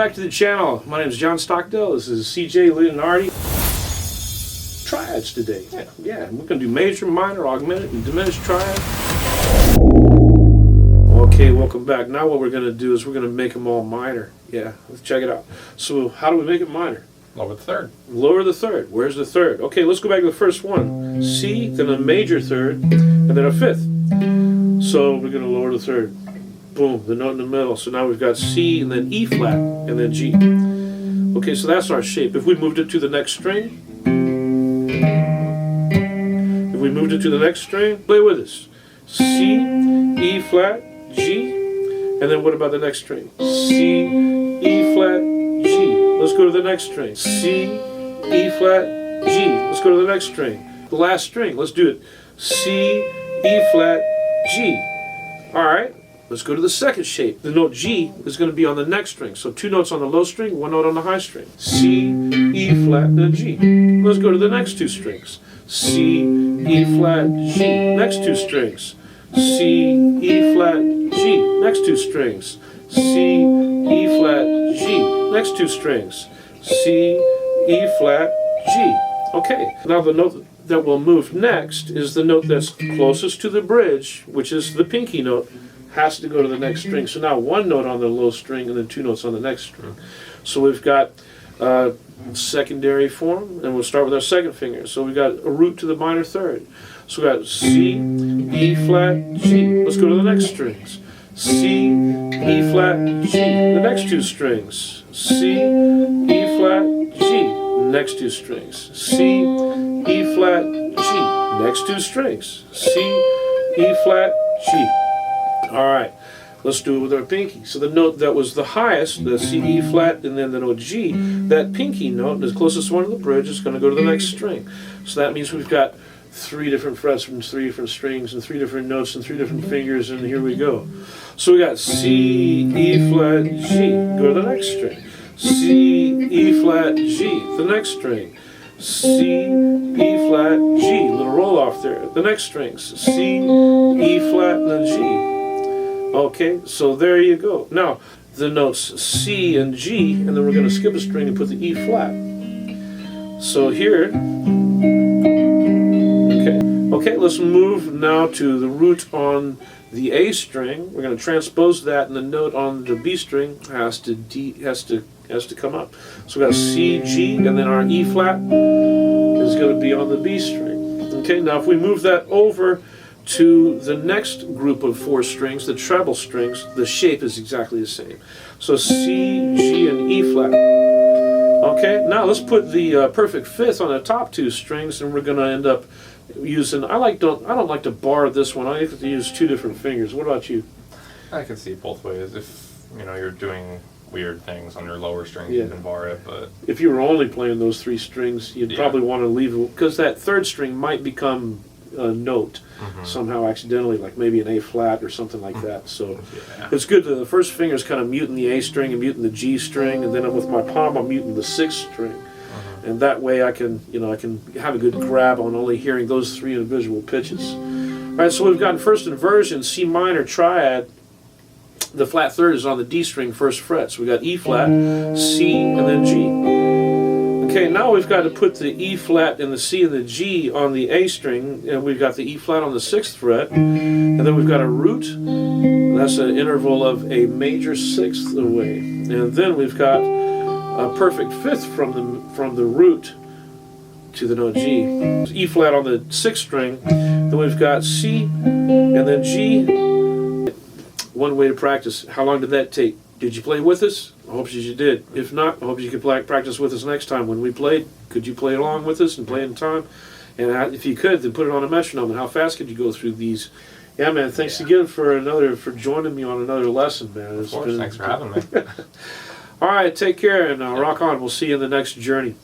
back to the channel. My name is John Stockdale. This is CJ Leonardi. Triads today. Yeah, we're going to do major, minor, augmented, and diminished triad. Okay, welcome back. Now what we're going to do is we're going to make them all minor. Yeah, let's check it out. So how do we make it minor? Lower the third. Lower the third. Where's the third? Okay, let's go back to the first one. C, then a major third, and then a fifth. So we're going to lower the third. Boom, the note in the middle. So now we've got C, and then E flat, and then G. Okay, so that's our shape. If we moved it to the next string, play with us. C, E flat, G, and then what about the next string? C, E flat, G. Let's go to the next string. C, E flat, G. Let's go to the next string. The last string, let's do it. C, E flat, G. Alright, let's go to the second shape. The note G is going to be on the next string. So two notes on the low string, one note on the high string. C, E flat, then G. Let's go to the next two strings. C, E flat, G. Next two strings. C, E flat, G. Next two strings. C, E flat, G. Next two strings. C, E flat, G. Okay, now the note that will move next is the note that's closest to the bridge, which is the pinky note, has to go to the next string. So now one note on the low string and then two notes on the next string. So we've got secondary form, and we'll start with our second finger. So we've got a root to the minor third. So we've got C, E flat, G. Let's go to the next strings. C, E flat, G. The next two strings. C, E flat, G. Next two strings. C, E flat, G. Next two strings. C, E flat, G. Alright, let's do it with our pinky. So the note that was the highest, the C, E flat, and then the note G, that pinky note, the closest one to the bridge, is going to go to the next string. So that means we've got three different frets from three different strings and three different notes and three different fingers, and here we go. So we got C, E flat, G. Go to the next string. C, E flat, G. The next string. C, E flat, G. Little roll off there. The next strings. C, E flat, and then G. Okay, so there you go. Now, the notes C and G, and then we're going to skip a string and put the E flat. So here, okay, let's move now to the root on the A string. We're going to transpose that, and the note on the B string has to come up. So we got C, G, and then our E flat is going to be on the B string. Okay, now if we move that over to the next group of four strings, the treble strings, the shape is exactly the same. So C, G, and E flat. Okay, now let's put the perfect fifth on the top two strings, and we're going to end up using, I don't like to bar this one. I like to use two different fingers. What about you? I can see both ways. If you're doing weird things on your lower strings, you can bar it, but if you were only playing those three strings, you'd probably want to leave it, because that third string might become a note somehow accidentally, like maybe an A flat or something like that. So it's good to, the first finger is kind of muting the A string and muting the G string, and then with my palm I'm muting the sixth string. And that way I can have a good grab on only hearing those three individual pitches. All right, so we've got first inversion, C minor triad. The flat third is on the D string, first fret. So we got E flat, C, and then G. Okay, now we've got to put the E flat and the C and the G on the A string, and we've got the E flat on the sixth fret, and then we've got a root. That's an interval of a major sixth away, and then we've got a perfect fifth from the root to the note G. E flat on the sixth string, then we've got C and then G. One way to practice. How long did that take? Did you play with us? I hope you did. If not, I hope you could practice with us next time. When we played, could you play along with us and play in time? And if you could, then put it on a metronome. And how fast could you go through these? Yeah, man. Thanks again for joining me on another lesson, man. Of course. Thanks for having me. All right, take care and rock on. We'll see you in the next journey.